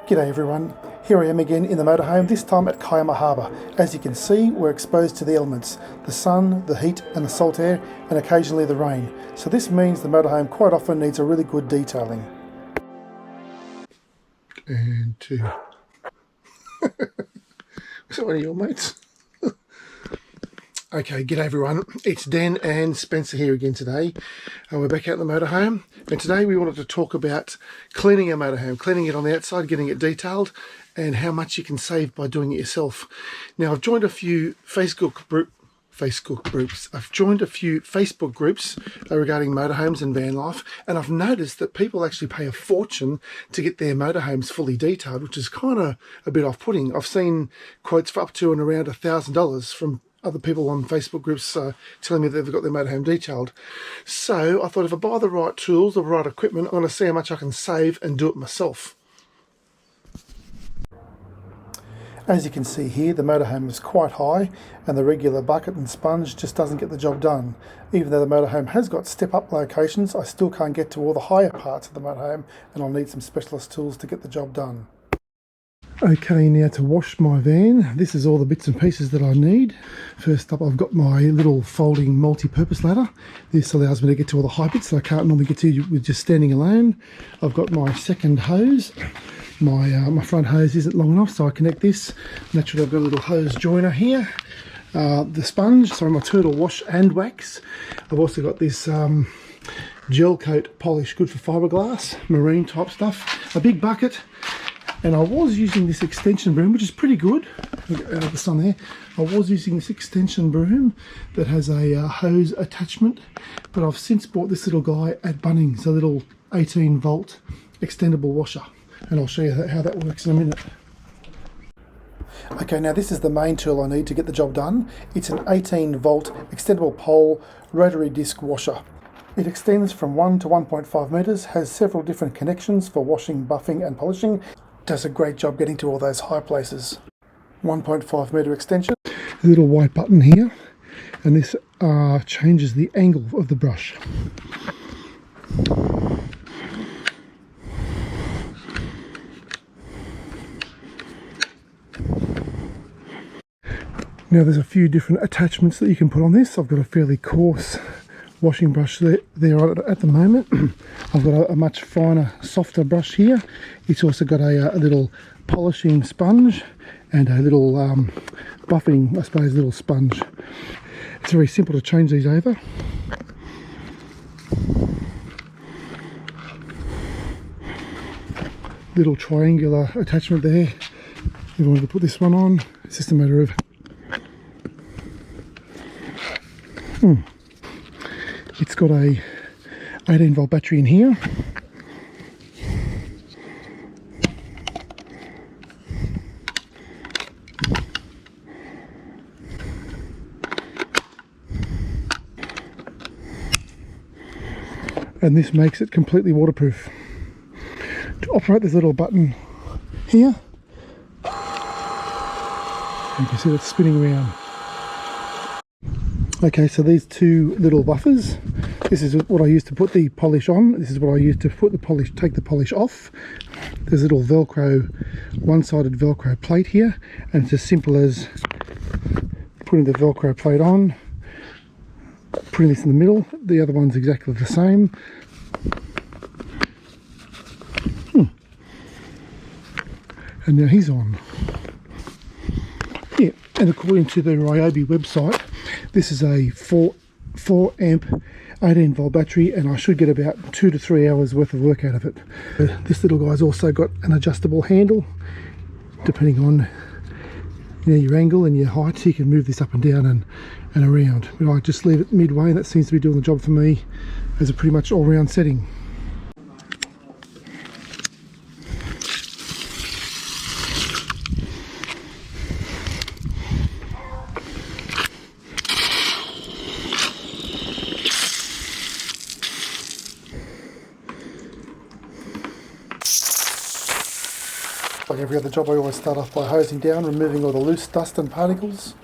G'day everyone, here I am again in the motorhome, this time at Kiama Harbour. As you can see, we're exposed to the elements, the sun, the heat and the salt air, and occasionally the rain. So this means the motorhome quite often needs a really good detailing. And two. Was that one of your mates? Okay, g'day everyone, it's Dan and Spencer here again today. We're back out in the motorhome, and today we wanted to talk about cleaning our motorhome, cleaning it on the outside, getting it detailed, and how much you can save by doing it yourself. Now, I've joined a few Facebook groups. I've joined a few Facebook groups regarding motorhomes and van life, and I've noticed that people actually pay a fortune to get their motorhomes fully detailed, which is kind of a bit off-putting. I've seen quotes for up to and around $1,000 from other people on Facebook groups telling me that they've got their motorhome detailed. So I thought if I buy the right tools, the right equipment, I'm going to see how much I can save and do it myself. As you can see here, the motorhome is quite high and the regular bucket and sponge just doesn't get the job done. Even though the motorhome has got step-up locations, I still can't get to all the higher parts of the motorhome, and I'll need some specialist tools to get the job done. Okay, now to wash my van, this is all the bits and pieces that I need. First up, I've got my little folding multi-purpose ladder. This allows me to get to all the high bits that I can't normally get to with just standing alone. I've got my second hose. My front hose isn't long enough, so I connect this. Naturally, I've got a little hose joiner here. The sponge, my turtle wash and wax. I've also got this gel coat polish, good for fiberglass, marine type stuff. A big bucket. And I was using this extension broom, which is pretty good. Out of the sun there. I was using this extension broom that has a hose attachment, but I've since bought this little guy at Bunnings, a little 18-volt extendable washer. And I'll show you how that works in a minute. Okay, now this is the main tool I need to get the job done. It's an 18-volt extendable pole rotary disc washer. It extends from 1 to 1.5 metres, has several different connections for washing, buffing and polishing. Does a great job getting to all those high places. 1.5 metre extension. A little white button here, and this changes the angle of the brush. Now there's a few different attachments that you can put on this. I've got a fairly coarse washing brush there at the moment. I've got a much finer, softer brush here. It's also got a little polishing sponge and a little buffing, I suppose, little sponge. It's very simple to change these over. Little triangular attachment there. If you wanted to put this one on, it's just a matter of It's got a 18-volt battery in here. And this makes it completely waterproof. To operate this little button here, you can see it's spinning around. Okay, so these two little buffers, this is what I use to put the polish on. This is what I use to put the polish, take the polish off. There's a little Velcro, one-sided Velcro plate here, and it's as simple as putting the Velcro plate on, putting this in the middle. The other one's exactly the same. And now he's on. Yeah, and according to the Ryobi website, this is a 4 amp 18-volt battery, and I should get about 2 to 3 hours worth of work out of it. This little guy's also got an adjustable handle. Depending on your angle and your height, you can move this up and down and around. But I just leave it midway, and that seems to be doing the job for me as a pretty much all-round setting. Like every other job, I always start off by hosing down, removing all the loose dust and particles.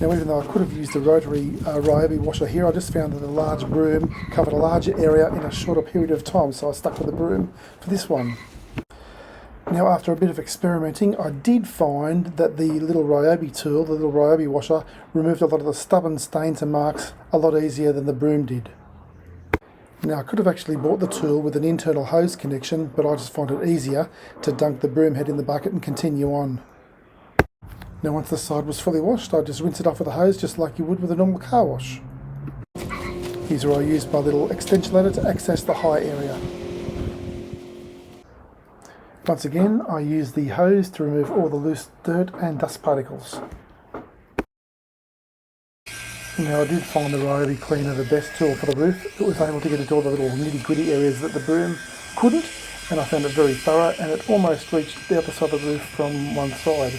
Now, even though I could have used the rotary Ryobi washer here, I just found that the large broom covered a larger area in a shorter period of time, so I stuck with the broom for this one. Now, after a bit of experimenting, I did find that the little Ryobi tool, the little Ryobi washer, removed a lot of the stubborn stains and marks a lot easier than the broom did. Now, I could have actually bought the tool with an internal hose connection, but I just find it easier to dunk the broom head in the bucket and continue on. Now, once the side was fully washed, I just rinse it off with a hose just like you would with a normal car wash. Here's where I used my little extension ladder to access the high area. Once again, I use the hose to remove all the loose dirt and dust particles. Now, I did find the Ryobi cleaner the best tool for the roof. It was able to get into all the little nitty-gritty areas that the broom couldn't, and I found it very thorough, and it almost reached the other side of the roof from one side.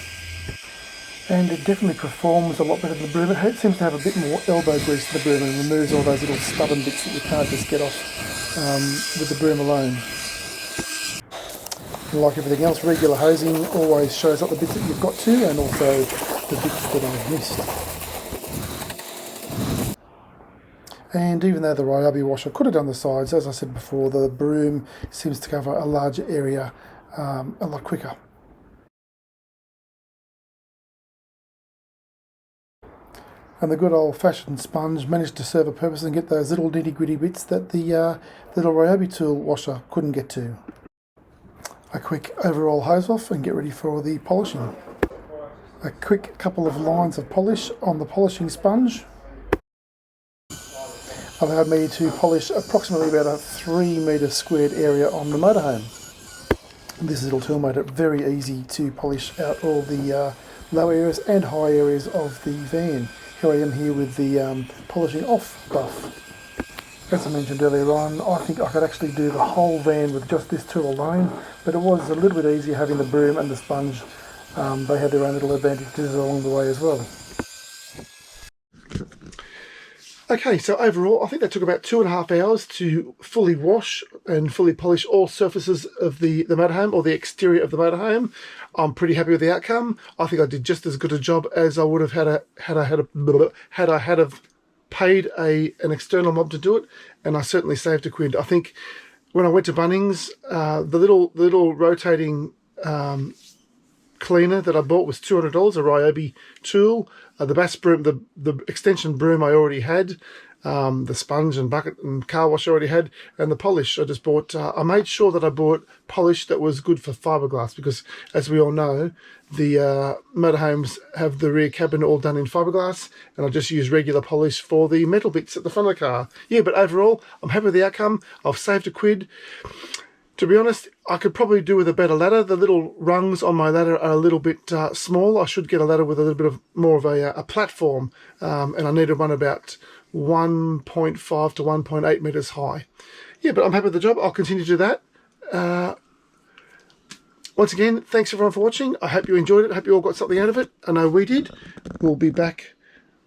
And it definitely performs a lot better than the broom. It seems to have a bit more elbow grease to the broom and removes all those little stubborn bits that you can't just get off with the broom alone. And like everything else, regular hosing always shows up the bits that you've got to, and also the bits that I've missed. And even though the Ryobi washer could have done the sides, as I said before, the broom seems to cover a larger area a lot quicker. And the good old-fashioned sponge managed to serve a purpose and get those little nitty-gritty bits that the little Ryobi tool washer couldn't get to. A quick overall hose off and get ready for the polishing. A quick couple of lines of polish on the polishing sponge allowed me to polish approximately about a 3 metre squared area on the motorhome. This little tool made it very easy to polish out all the low areas and high areas of the van. Here I am here with the polishing off buff. As I mentioned earlier on, I think I could actually do the whole van with just this tool alone, but it was a little bit easier having the broom and the sponge. They had their own little advantages along the way as well. Okay, so overall I think that took about 2.5 hours to fully wash and fully polish all surfaces of the motorhome, or the exterior of the motorhome. I'm pretty happy with the outcome. I think I did just as good a job as I would have had I paid an external mob to do it, and I certainly saved £1. I think when I went to Bunnings, the little rotating cleaner that I bought was $200, a Ryobi tool. The bass broom, the extension broom I already had, the sponge and bucket and car wash I already had, and the polish I just bought. I made sure that I bought polish that was good for fiberglass, because as we all know, the motorhomes have the rear cabin all done in fiberglass, and I just use regular polish for the metal bits at the front of the car. Yeah, but overall, I'm happy with the outcome. I've saved £1. To be honest, I could probably do with a better ladder. The little rungs on my ladder are a little bit small. I should get a ladder with a little bit of more of a platform, and I needed one about 1.5 to 1.8 metres high. Yeah, but I'm happy with the job. I'll continue to do that. Once again, thanks everyone for watching. I hope you enjoyed it. I hope you all got something out of it. I know we did. We'll be back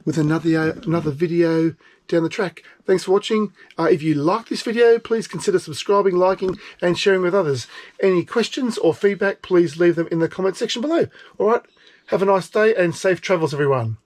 with another video down the track. Thanks for watching. If you like this video, please consider subscribing, liking and sharing with others. Any questions or feedback, please leave them in the comment section below. Alright, have a nice day and safe travels everyone.